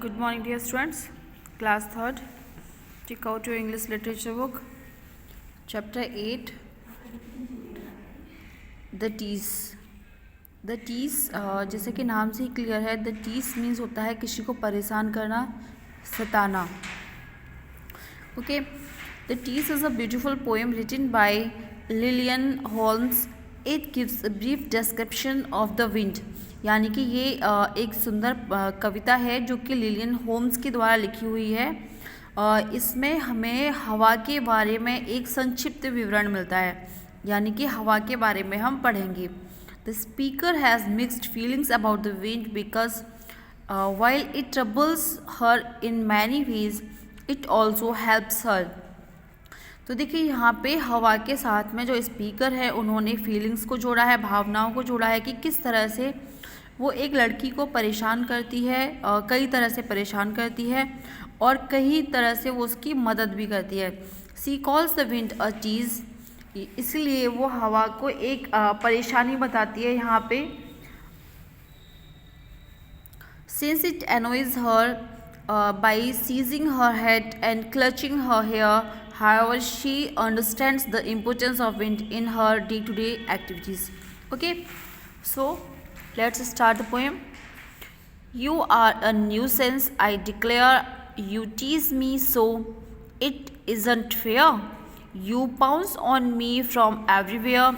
Good morning, dear students. Class 3rd. Take out your English literature book. Chapter 8. The tease. The tease, जैसे कि नाम से ही clear है, the tease means होता है किसी को परेशान करना, सताना. Okay. The tease is a beautiful poem written by Lillian Holmes. It gives a brief description of the wind. यानी कि ये एक सुंदर कविता है जो कि लिलियन होम्स के द्वारा लिखी हुई है. इसमें हमें हवा के बारे में एक संक्षिप्त विवरण मिलता है, यानी कि हवा के बारे में हम पढ़ेंगे. The speaker has mixed feelings about the wind because while it troubles her in many ways it also helps her. तो देखिए यहाँ पे हवा के साथ में जो स्पीकर है उन्होंने फीलिंग्स को जोड़ा है, भावनाओं को जोड़ा है कि किस तरह से वो एक लड़की को परेशान करती है, कई तरह से परेशान करती है और कई तरह से वो उसकी मदद भी करती है. She calls the wind a tease, इसलिए वो हवा को एक परेशानी बताती है यहाँ पे. Since it annoys her by seizing her head and clutching her hair, however she understands the importance of wind in her day-to-day activities. Okay, so let's start the poem. You are a nuisance, I declare. You tease me so, it isn't fair. You pounce on me from everywhere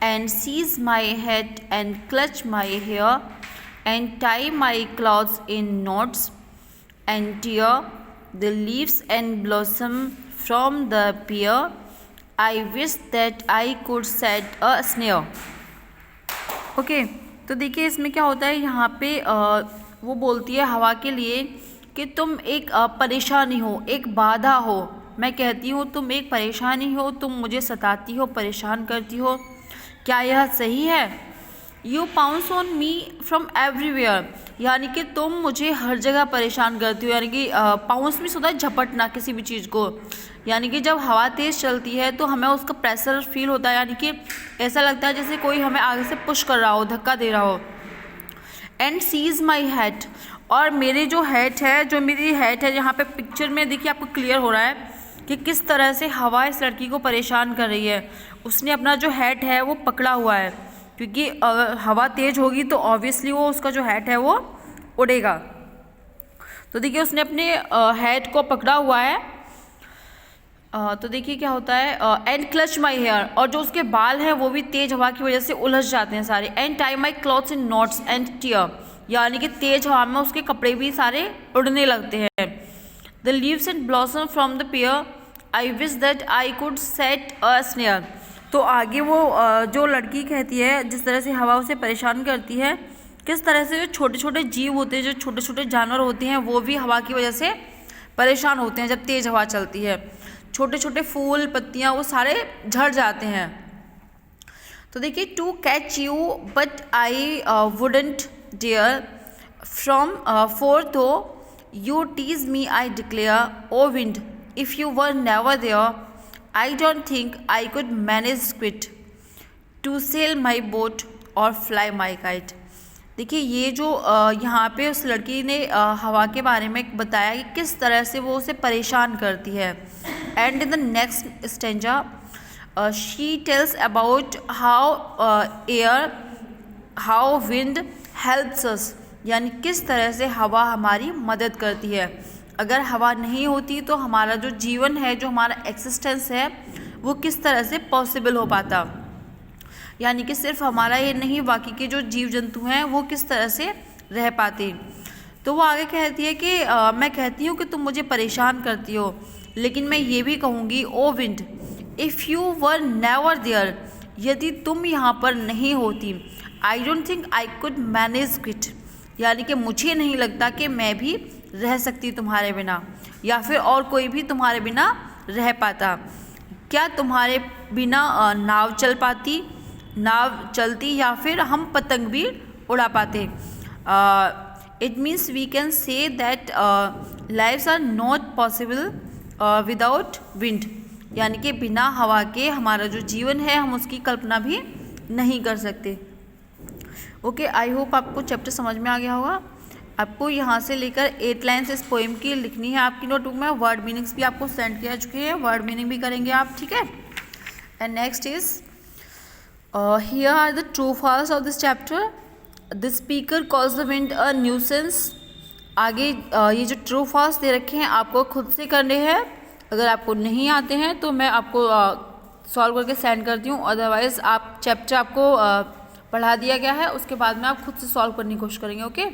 and seize my head and clutch my hair and tie my clothes in knots and tear the leaves and blossom from the pier. I wish that I could set a snare. Okay, तो देखिए इसमें क्या होता है, यहाँ पे वो बोलती है हवा के लिए कि तुम एक परेशानी हो, एक बाधा हो. मैं कहती हूँ तुम एक परेशानी हो, तुम मुझे सताती हो, परेशान करती हो. क्या यह सही है? You pounce on me from everywhere, यानी कि तुम मुझे हर जगह परेशान करती हो. यानी कि पाउंस में होता है झपटना किसी भी चीज़ को, यानी कि जब हवा तेज़ चलती है तो हमें उसका प्रेशर फील होता है, यानी कि ऐसा लगता है जैसे कोई हमें आगे से पुश कर रहा हो, धक्का दे रहा हो. एंड सीज माई हेड, और मेरे जो हेड है, जो मेरी हेड है, यहाँ पे पिक्चर में देखिए आपको क्लियर हो रहा है कि किस तरह से हवा इस लड़की को परेशान कर रही है. उसने अपना जो हेड है वो पकड़ा हुआ है, क्योंकि अगर हवा तेज़ होगी तो ऑब्वियसली वो उसका जो हेड है वो उड़ेगा. तो देखिए उसने अपने हेड को पकड़ा हुआ है. तो देखिए क्या होता है, एंड क्लच माई हेयर, और जो उसके बाल हैं वो भी तेज़ हवा की वजह से उलझ जाते हैं सारे. And tie my clothes in knots and tear, यानी कि तेज़ हवा में उसके कपड़े भी सारे उड़ने लगते हैं. The leaves and blossom from the pear, I wish that I could set a snare. तो आगे वो जो लड़की कहती है जिस तरह से हवा उसे परेशान करती है, किस तरह से जो छोटे छोटे जीव होते हैं, जो छोटे छोटे जानवर होते हैं, वो भी हवा की वजह से परेशान होते हैं जब तेज़ हवा चलती है. छोटे छोटे फूल पत्तियाँ वो सारे झड़ जाते हैं. तो देखिए to catch you but I wouldn't dare from for though you tease me I declare O wind if you were never there I don't think I could manage quit to sail my boat or fly my kite. देखिए ये जो यहाँ पे उस लड़की ने हवा के बारे में बताया कि किस तरह से वो उसे परेशान करती है. And in the next stanza she tells about how wind helps us, यानी किस तरह से हवा हमारी मदद करती है. अगर हवा नहीं होती तो हमारा जो जीवन है, जो हमारा एक्सिस्टेंस है, वो किस तरह से पॉसिबल हो पाता. यानी कि सिर्फ हमारा ये नहीं, बाकी के जो जीव जंतु हैं वो किस तरह से रह पाते. तो वो आगे कहती है कि मैं कहती हूँ कि तुम मुझे परेशान करती हो, लेकिन मैं ये भी कहूँगी O wind if you were never there, यदि तुम यहाँ पर नहीं होती, I don't think I could manage quite, यानी कि मुझे नहीं लगता कि मैं भी रह सकती तुम्हारे बिना, या फिर और कोई भी तुम्हारे बिना रह पाता. क्या तुम्हारे बिना नाव चल पाती, नाव चलती, या फिर हम पतंग भी उड़ा पाते. It means we can say that lifes are not possible without wind, यानी कि बिना हवा के हमारा जो जीवन है हम उसकी कल्पना भी नहीं कर सकते. ओके, आई होप आपको चैप्टर समझ में आ गया होगा. आपको यहाँ से लेकर 8 लाइन्स इस पोएम की लिखनी है आपकी नोटबुक में। वर्ड मीनिंग्स भी आपको सेंड किया चुके हैं, वर्ड मीनिंग भी करेंगे आप, ठीक है। And next is here are the true false of this chapter. The speaker calls the wind a nuisance. आगे ये जो ट्रू फॉल्स दे रखे हैं आपको खुद से करने हैं। अगर आपको नहीं आते हैं तो मैं आपको सॉल्व करके सेंड करती हूँ, अदरवाइज़ आप चैप्टर आपको पढ़ा दिया गया है, उसके बाद में आप खुद से सॉल्व करने की कोशिश करेंगे, ओके।